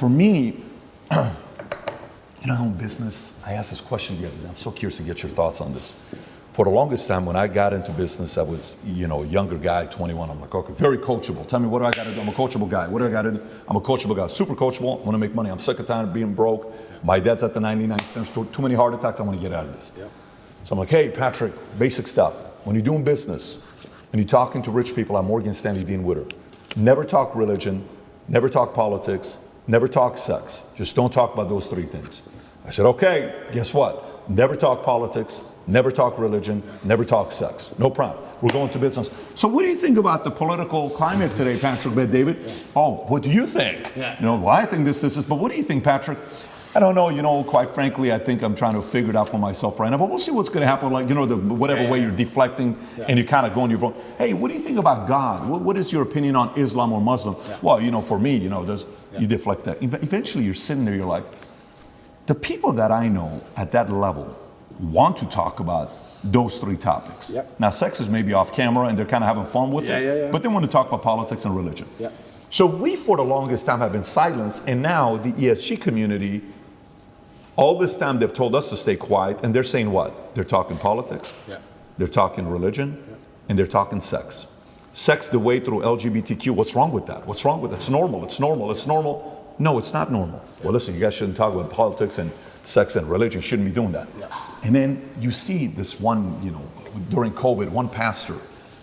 For me, you know, in business, I asked this question the other day. I'm so curious to get your thoughts on this. For the longest time, when I got into business, I was, you know, a younger guy, 21. I'm like, okay, very coachable. Tell me, what do I got to do? I'm a coachable guy. What do I got to do? I'm a coachable guy, super coachable. I want to make money. I'm sick and tired of being broke. My dad's at the 99 cents store. Too many heart attacks. I want to get out of this. So I'm like, hey, Patrick, basic stuff. When you're doing business and you're talking to rich people at Morgan Stanley Dean Witter, never talk religion, never talk politics, never talk sex. Just don't talk about those three things. I said, okay, guess what? Never talk politics, never talk religion, never talk sex. No problem. We're going to business. So what do you think about the political climate today, Patrick, David? Oh, what do you think? You know, well, I think this is, but what do you think, Patrick? I don't know, you know, quite frankly, I think I'm trying to figure it out for myself right now, but we'll see what's going to happen, like, you know, whatever way you're deflecting and you kind of go on your phone. Hey, what do you think about God? What is your opinion on Islam or Muslim? Well, you know, for me, you know, you deflect that. Eventually you're sitting there, you're like, the people that I know at that level want to talk about those three topics. Now, sex is maybe off camera and they're kind of having fun with it, but they want to talk about politics and religion. So we, for the longest time, have been silenced, and now the ESG community, all this time they've told us to stay quiet, and they're saying what? They're talking politics, they're talking religion, and they're talking sex. Sex the way through LGBTQ, what's wrong with that? What's wrong with it? It's normal, it's normal, it's normal. No, it's not normal. Well, listen, you guys shouldn't talk about politics and sex and religion, shouldn't be doing that. And then you see this one, you know, during COVID, one pastor,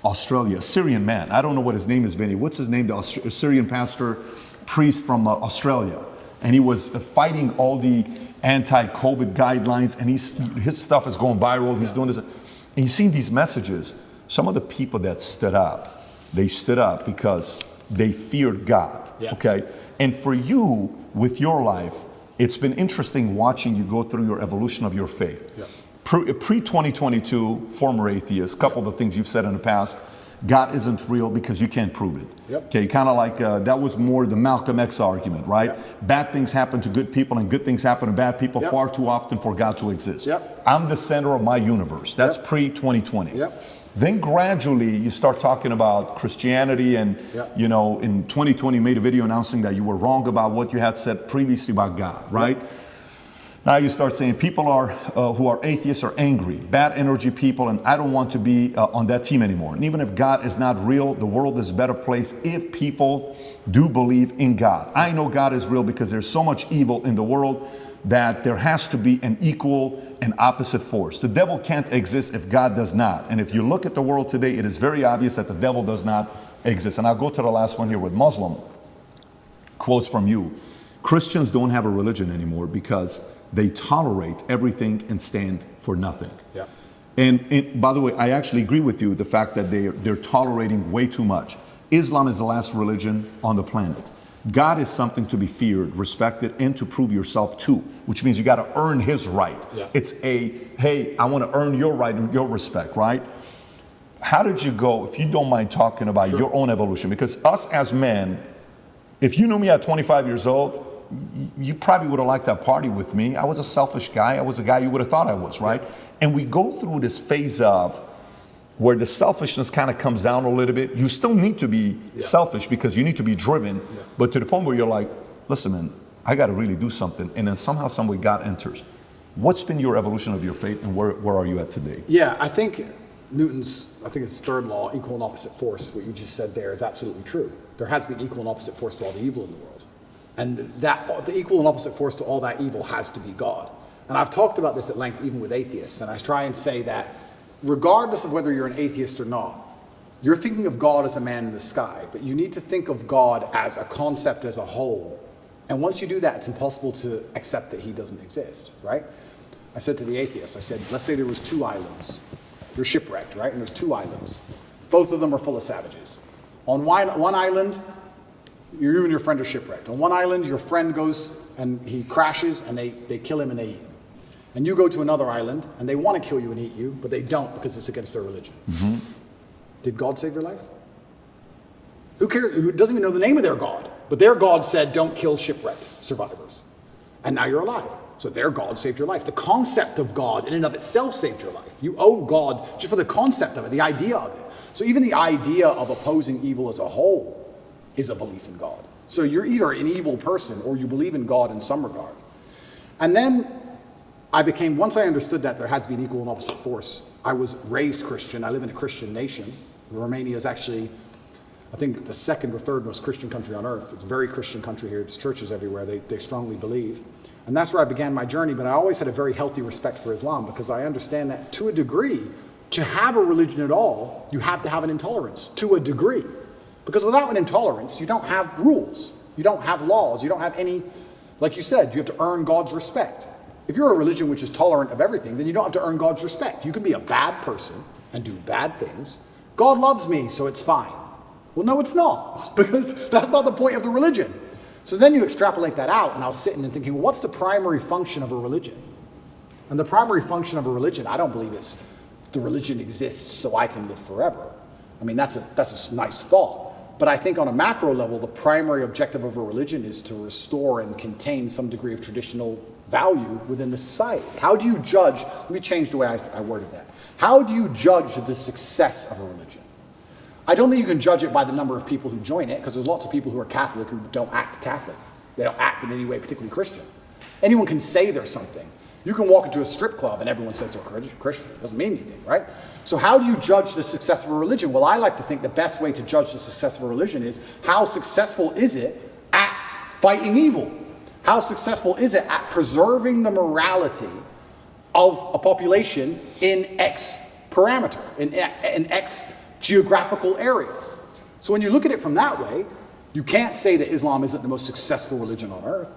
Australia, a Syrian man, I don't know what his name is, Vinny, what's his name, the Syrian pastor, priest from Australia, and he was fighting all the anti-COVID guidelines, and his stuff is going viral, he's doing this, and you've seen these messages. Some of the people that stood up, they stood up because they feared God, okay? And for you, with your life, it's been interesting watching you go through your evolution of your faith. Pre-2022, former atheist, couple of the things you've said in the past, God isn't real because you can't prove it. Okay, kind of like, that was more the Malcolm X argument, right? Bad things happen to good people and good things happen to bad people far too often for God to exist. I'm the center of my universe. That's pre-2020. Then gradually you start talking about Christianity and, you know, in 2020 you made a video announcing that you were wrong about what you had said previously about God, right? Now you start saying people who are atheists are angry, bad energy people, and I don't want to be on that team anymore. And even if God is not real, the world is a better place if people do believe in God. I know God is real because there's so much evil in the world that there has to be an equal and opposite force. The devil can't exist if God does not. And if you look at the world today, it is very obvious that the devil does not exist. And I'll go to the last one here with Muslim. Quotes from you. Christians don't have a religion anymore because they tolerate everything and stand for nothing. And by the way, I actually agree with you, the fact that they're tolerating way too much. Islam is the last religion on the planet. God is something to be feared, respected, and to prove yourself to, which means you got to earn his right. It's hey, I want to earn your right and your respect, right? How did you go, if you don't mind talking about your own evolution? Because us as men, if you knew me at 25 years old, you probably would have liked to party with me. I was a selfish guy. I was a guy you would have thought I was, right? And we go through this phase of where the selfishness kind of comes down a little bit. You still need to be selfish because you need to be driven, but to the point where you're like, listen, man, I got to really do something. And then somehow, some way, God enters. What's been your evolution of your faith, and where are you at today? Yeah, I think Newton's, I think it's third law, equal and opposite force, what you just said there is absolutely true. There has to be an equal and opposite force to all the evil in the world. And that the equal and opposite force to all that evil has to be God. And I've talked about this at length even with atheists, and I try and say that regardless of whether you're an atheist or not, you're thinking of God as a man in the sky, but you need to think of God as a concept as a whole. And once you do that, it's impossible to accept that he doesn't exist, right? I said to the atheists, I said, let's say there was 2 islands. You're shipwrecked, right? And there's 2 islands. Both of them are full of savages. On one island, you and your friend are shipwrecked. On one island, your friend goes and he crashes and they kill him and they eat him. And you go to another island and they want to kill you and eat you, but they don't because it's against their religion. Did God save your life? Who cares? Who doesn't even know the name of their God? But their God said, don't kill shipwrecked survivors. And now you're alive. So their God saved your life. The concept of God in and of itself saved your life. You owe God just for the concept of it, the idea of it. So even the idea of opposing evil as a whole is a belief in God. So you're either an evil person or you believe in God in some regard. And then once I understood that there had to be an equal and opposite force, I was raised Christian. I live in a Christian nation. Romania is actually, I think, the second or third most Christian country on earth. It's a very Christian country here. There's churches everywhere. They strongly believe. And that's where I began my journey, but I always had a very healthy respect for Islam because I understand that to a degree, to have a religion at all, you have to have an intolerance, to a degree. Because without an intolerance, you don't have rules. You don't have laws. You don't have any, like you said, you have to earn God's respect. If you're a religion which is tolerant of everything, then you don't have to earn God's respect. You can be a bad person and do bad things. God loves me, so it's fine. Well, no, it's not, because that's not the point of the religion. So then you extrapolate that out, and I was sitting and thinking, well, what's the primary function of a religion? And the primary function of a religion, I don't believe is the religion exists so I can live forever. I mean, that's a nice thought. But I think on a macro level, the primary objective of a religion is to restore and contain some degree of traditional value within the society. How do you judge, let me change the way I worded that. How do you judge the success of a religion? I don't think you can judge it by the number of people who join it, because there's lots of people who are Catholic who don't act Catholic. They don't act in any way particularly Christian. Anyone can say they're something. You can walk into a strip club and everyone says they're Christian. It doesn't mean anything, right? So how do you judge the success of a religion? Well, I like to think the best way to judge the success of a religion is how successful is it at fighting evil? How successful is it at preserving the morality of a population in X parameter, in X geographical area? So when you look at it from that way, you can't say that Islam isn't the most successful religion on earth.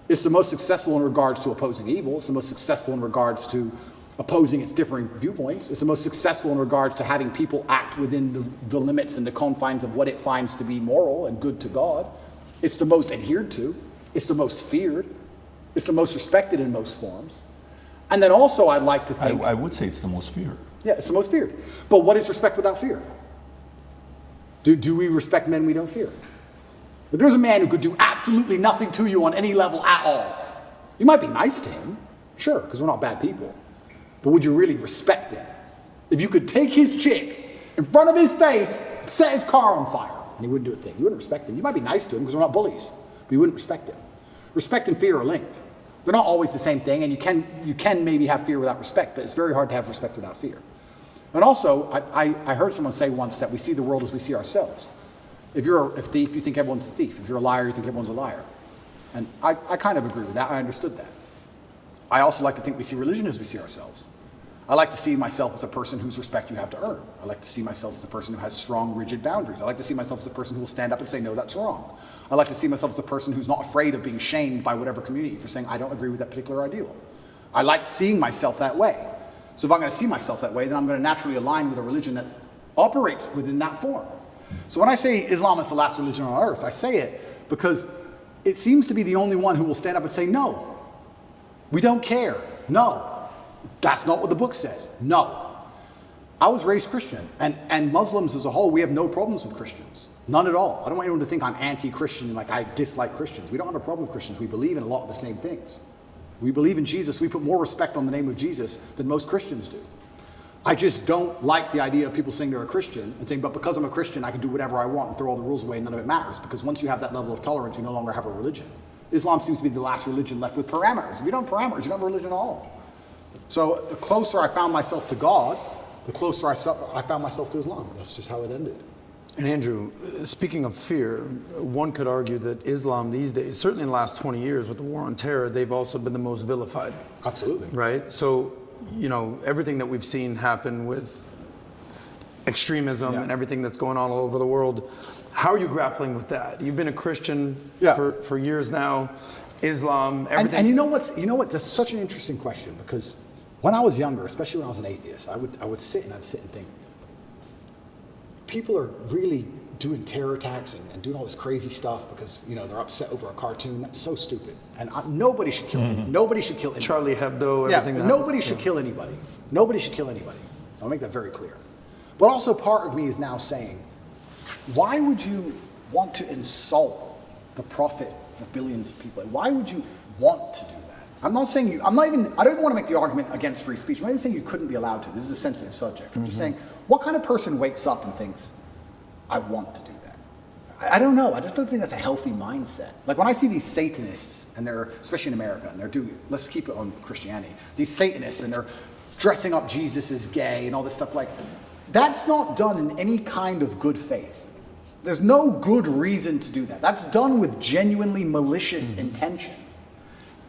It's the most successful in regards to opposing evil. It's the most successful in regards to opposing its differing viewpoints. It's the most successful in regards to having people act within the limits and the confines of what it finds to be moral and good to God. It's the most adhered to. It's the most feared. It's the most respected in most forms. And then also I'd like to think... I would say it's the most feared. Yeah, it's the most feared. But what is respect without fear? Do we respect men we don't fear? If there's a man who could do absolutely nothing to you on any level at all, you might be nice to him, sure, because we're not bad people. But would you really respect him? If you could take his chick in front of his face, set his car on fire, and he wouldn't do a thing, you wouldn't respect him. You might be nice to him because we're not bullies, but you wouldn't respect him. Respect and fear are linked. They're not always the same thing, and you can maybe have fear without respect, but it's very hard to have respect without fear. And also, I heard someone say once that we see the world as we see ourselves. If you're a thief, you think everyone's a thief. If you're a liar, you think everyone's a liar. And I kind of agree with that. I understood that. I also like to think we see religion as we see ourselves. I like to see myself as a person whose respect you have to earn. I like to see myself as a person who has strong, rigid boundaries. I like to see myself as a person who will stand up and say, no, that's wrong. I like to see myself as a person who's not afraid of being shamed by whatever community for saying, I don't agree with that particular ideal. I like seeing myself that way. So if I'm going to see myself that way, then I'm going to naturally align with a religion that operates within that form. So when I say Islam is the last religion on earth, I say it because it seems to be the only one who will stand up and say, no, we don't care. No, that's not what the book says. No. I was raised Christian, and Muslims as a whole, we have no problems with Christians. None at all. I don't want anyone to think I'm anti-Christian and like I dislike Christians. We don't have a problem with Christians. We believe in a lot of the same things. We believe in Jesus. We put more respect on the name of Jesus than most Christians do. I just don't like the idea of people saying they're a Christian and saying, but because I'm a Christian, I can do whatever I want and throw all the rules away and none of it matters. Because once you have that level of tolerance, you no longer have a religion. Islam seems to be the last religion left with parameters. If you don't have parameters, you don't have a religion at all. So the closer I found myself to God, the closer I found myself to Islam. That's just how it ended. And Andrew, speaking of fear, one could argue that Islam these days, certainly in the last 20 years with the war on terror, they've also been the most vilified. Absolutely. Right? So, you know, everything that we've seen happen with extremism and everything that's going on all over the world, how are you grappling with that? You've been a Christian for years now, Islam, everything. And you know what? That's such an interesting question, because when I was younger, especially when I was an atheist, I would sit and think, people are really doing terror attacks and doing all this crazy stuff because, you know, they're upset over a cartoon. That's so stupid. And nobody should kill anybody. Nobody should kill anybody. Charlie Hebdo, everything. Yeah, nobody should kill anybody. Nobody should kill anybody. I'll make that very clear. But also part of me is now saying, why would you want to insult the prophet for billions of people? Why would you want to do that? I don't even want to make the argument against free speech. I'm not even saying you couldn't be allowed to. This is a sensitive subject. I'm just saying, what kind of person wakes up and thinks, I want to do that? I don't know. I just don't think that's a healthy mindset. Like when I see these Satanists, and they're, especially in America, and they're doing, let's keep it on Christianity, these Satanists, and they're dressing up Jesus as gay and all this stuff, like, that's not done in any kind of good faith. There's no good reason to do that. That's done with genuinely malicious intention.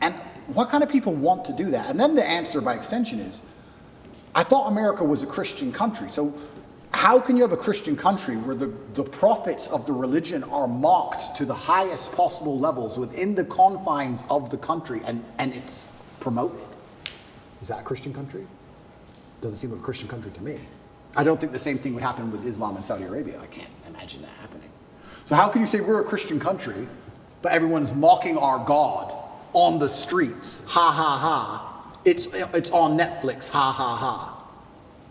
And what kind of people want to do that? And then the answer by extension is, I thought America was a Christian country. So how can you have a Christian country where the prophets of the religion are mocked to the highest possible levels within the confines of the country, and it's promoted? Is that a Christian country? Doesn't seem like a Christian country to me. I don't think the same thing would happen with Islam in Saudi Arabia. I can't imagine that happening. So how can you say we're a Christian country, but everyone's mocking our God on the streets? Ha ha ha. It's on Netflix. Ha ha ha.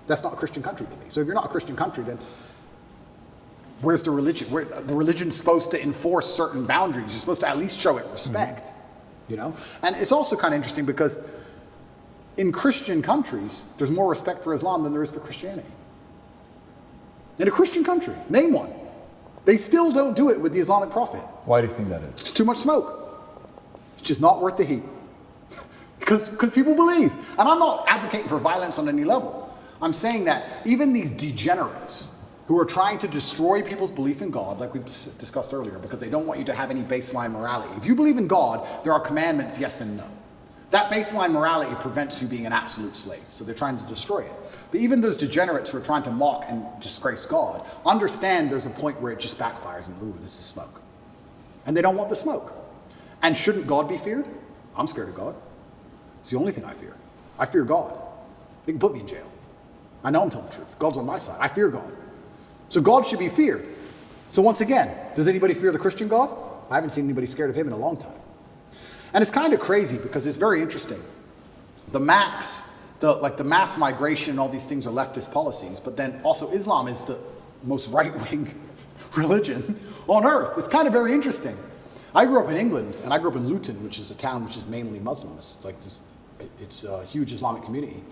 That's not a Christian country to me. So if you're not a Christian country, then where's the religion? The religion's supposed to enforce certain boundaries. You're supposed to at least show it respect, you know? And it's also kind of interesting because in Christian countries, there's more respect for Islam than there is for Christianity. In a Christian country, name one. They still don't do it with the Islamic Prophet. Why do you think that is? It's too much smoke. It's just not worth the heat. Because people believe. And I'm not advocating for violence on any level. I'm saying that even these degenerates who are trying to destroy people's belief in God, like we've discussed earlier, because they don't want you to have any baseline morality. If you believe in God, there are commandments, yes and no. That baseline morality prevents you being an absolute slave. So they're trying to destroy it. But even those degenerates who are trying to mock and disgrace God, understand there's a point where it just backfires and, ooh, this is smoke. And they don't want the smoke. And shouldn't God be feared? I'm scared of God. It's the only thing I fear. I fear God. They can put me in jail. I know I'm telling the truth. God's on my side. I fear God. So God should be feared. So once again, does anybody fear the Christian God? I haven't seen anybody scared of him in a long time. And it's kind of crazy because it's very interesting. The mass migration and all these things are leftist policies, but then also Islam is the most right-wing religion on earth. It's kind of very interesting. I grew up in England, and I grew up in Luton, which is a town which is mainly Muslims. It's a huge Islamic community.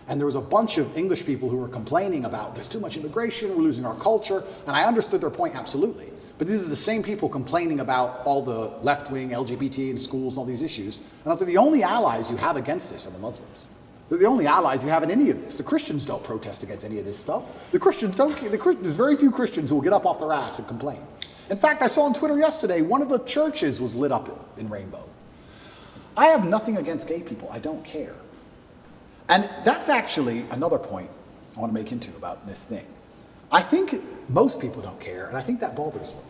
And there was a bunch of English people who were complaining about there's too much immigration, we're losing our culture, and I understood their point absolutely. But these are the same people complaining about all the left-wing LGBT in schools and all these issues. And I was like, the only allies you have against this are the Muslims. They're the only allies you have in any of this. The Christians don't protest against any of this stuff. The Christians don't. There's very few Christians who will get up off their ass and complain. In fact, I saw on Twitter yesterday, one of the churches was lit up in rainbow. I have nothing against gay people. I don't care. And that's actually another point I want to make into about this thing. I think most people don't care, and I think that bothers them.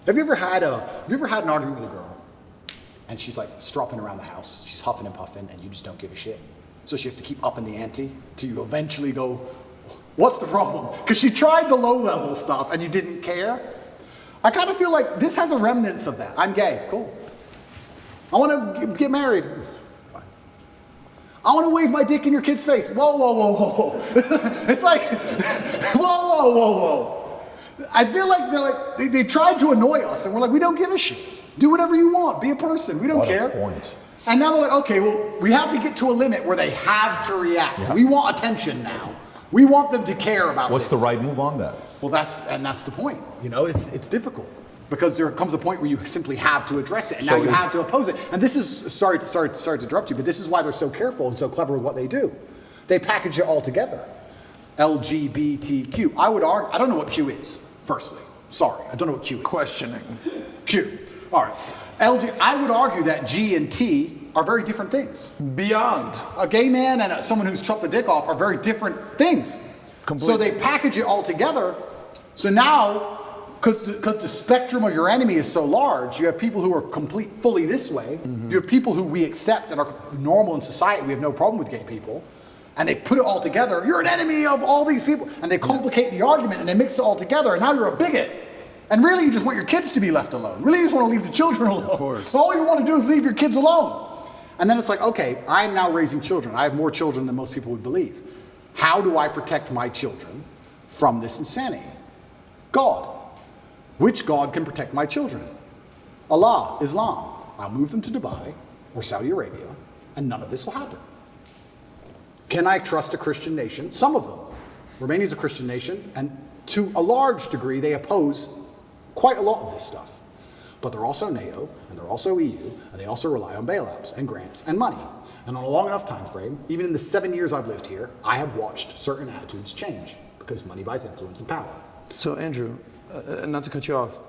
Have you ever had an argument with a girl, and she's like stropping around the house, she's huffing and puffing, and you just don't give a shit? So she has to keep upping the ante till you eventually go, what's the problem? Because she tried the low-level stuff, and you didn't care. I kind of feel like this has a remnants of that. I'm gay, cool. I want to get married. I want to wave my dick in your kid's face. Whoa, whoa, whoa, whoa, whoa. It's like, whoa, whoa, whoa, whoa. I feel like they tried to annoy us, and we're like, we don't give a shit. Do whatever you want. Be a person. We don't care. Point. And now they're like, okay, well, we have to get to a limit where they have to react. Yeah. We want attention now. We want them to care about What's the right move on that? Well, that's the point. You know, it's difficult. Because there comes a point where you simply have to address it, and now you have to oppose it. And this is, sorry to interrupt you, but this is why they're so careful and so clever with what they do. They package it all together. LGBTQ. I would argue, I don't know what Q is, firstly. Sorry, I don't know what Q is. Questioning. Q. All right. I would argue that G and T are very different things. Beyond. A gay man and someone who's chopped the dick off are very different things. Completely. So they package it all together. So now, because the spectrum of your enemy is so large, you have people who are fully this way. Mm-hmm. You have people who we accept and are normal in society. We have no problem with gay people. And they put it all together. You're an enemy of all these people. And they complicate the argument and they mix it all together. And now you're a bigot. And really you just want your kids to be left alone. Really you just want to leave the children alone. Of course. All you want to do is leave your kids alone. And then it's like, okay, I'm now raising children. I have more children than most people would believe. How do I protect my children from this insanity? God. Which God can protect my children? Allah, Islam. I'll move them to Dubai or Saudi Arabia, and none of this will happen. Can I trust a Christian nation? Some of them. Romania is a Christian nation, and to a large degree, they oppose quite a lot of this stuff. But they're also NATO, and they're also EU, and they also rely on bailouts and grants and money. And on a long enough time frame, even in the 7 years I've lived here, I have watched certain attitudes change because money buys influence and power. So Andrew, not to cut you off,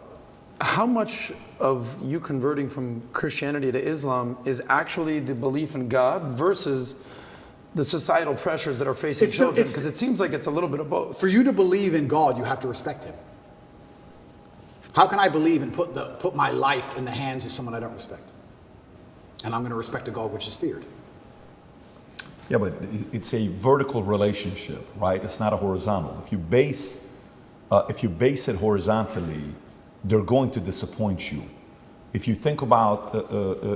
how much of you converting from Christianity to Islam is actually the belief in God versus the societal pressures that are facing children? Because it seems like it's a little bit of both. For you to believe in God, you have to respect him. How can I believe and put my life in the hands of someone I don't respect? And I'm going to respect a God which is feared. Yeah, but it's a vertical relationship, right? It's not a horizontal. If you base it horizontally, they're going to disappoint you. If you think about,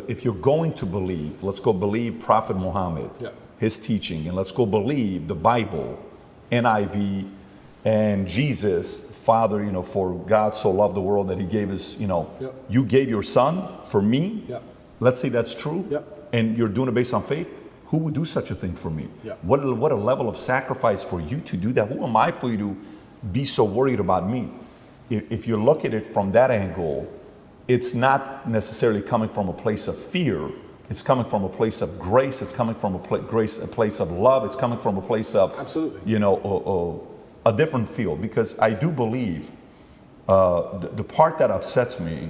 if you're going to believe, let's go believe Prophet Muhammad, his teaching, and let's go believe the Bible, NIV, and Jesus, Father, for God so loved the world that he gave his, you gave your son for me. Let's say that's true. And you're doing it based on faith. Who would do such a thing for me? What a level of sacrifice for you to do that. Who am I for you to be so worried about me? If you look at it from that angle, it's not necessarily coming from a place of fear. It's coming from a place of grace. It's coming from a place of love. It's coming from a place of, a different feel. Because I do believe the part that upsets me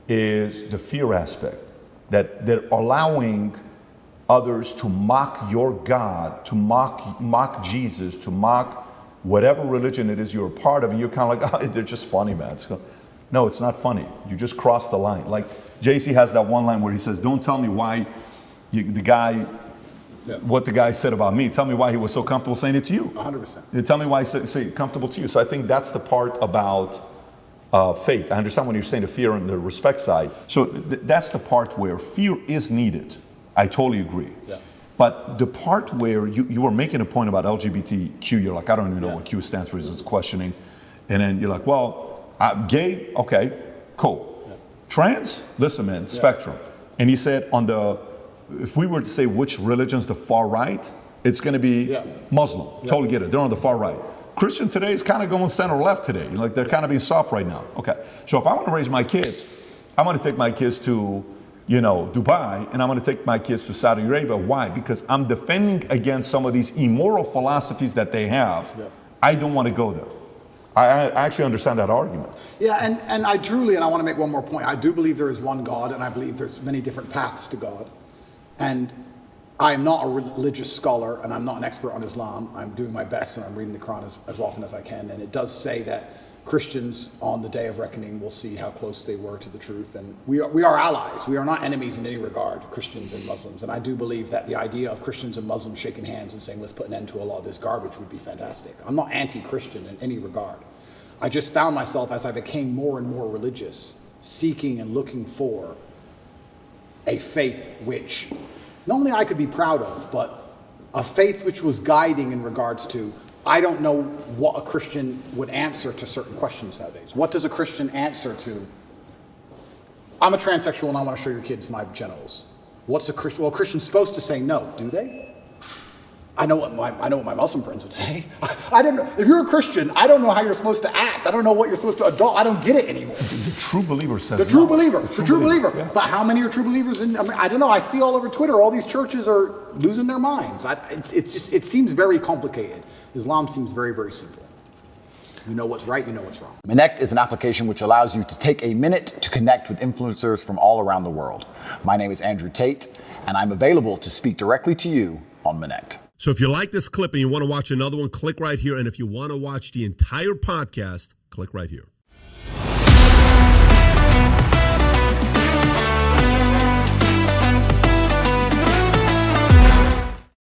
is the fear aspect, that they're allowing others to mock your God, to mock Jesus, to mock whatever religion it is you're a part of, and you're kind of like, oh, they're just funny, man. No, it's not funny. You just crossed the line. Like JC has that one line where he says, don't tell me why what the guy said about me. Tell me why he was so comfortable saying it to you. 100%. Tell me why he said comfortable to you. So I think that's the part about faith. I understand when you're saying the fear and the respect side. So that's the part where fear is needed. I totally agree. But the part where you were making a point about LGBTQ, you're like, I don't even know what Q stands for, is questioning. And then you're like, well, gay, okay, cool. Trans, listen, man, spectrum. And he said if we were to say which religion's the far right, it's going to be Muslim. Totally get it. They're on the far right. Christian today is kind of going center left today. Like they're kind of being soft right now. Okay. So if I want to raise my kids, I want to take my kids to Dubai, and I'm going to take my kids to Saudi Arabia. Why? Because I'm defending against some of these immoral philosophies that they have. I don't want to go there. I actually understand that argument. Yeah, and I truly, and I want to make one more point, I do believe there is one God, and I believe there's many different paths to God. And I'm not a religious scholar, and I'm not an expert on Islam. I'm doing my best, and I'm reading the Quran as often as I can. And it does say that Christians on the day of reckoning will see how close they were to the truth. And we are allies. We are not enemies in any regard, Christians and Muslims. And I do believe that the idea of Christians and Muslims shaking hands and saying, let's put an end to a lot of this garbage would be fantastic. I'm not anti-Christian in any regard. I just found myself, as I became more and more religious, seeking and looking for a faith which not only I could be proud of, but a faith which was guiding in regards to, I don't know what a Christian would answer to certain questions nowadays. What does a Christian answer to? I'm a transsexual and I want to show your kids my genitals. What's a Christian? Well, a Christian's supposed to say no, do they? I know what my Muslim friends would say. I don't know. If you're a Christian, I don't know how you're supposed to act. I don't know what you're supposed to adopt. I don't get it anymore. The true believer says the true no. believer. The true believer. Yeah. But how many are true believers? I don't know. I see all over Twitter, all these churches are losing their minds. It seems very complicated. Islam seems very, very simple. You know what's right, you know what's wrong. Connect is an application which allows you to take a minute to connect with influencers from all around the world. My name is Andrew Tate, and I'm available to speak directly to you on Connect. So if you like this clip and you want to watch another one, click right here. And if you want to watch the entire podcast, click right here.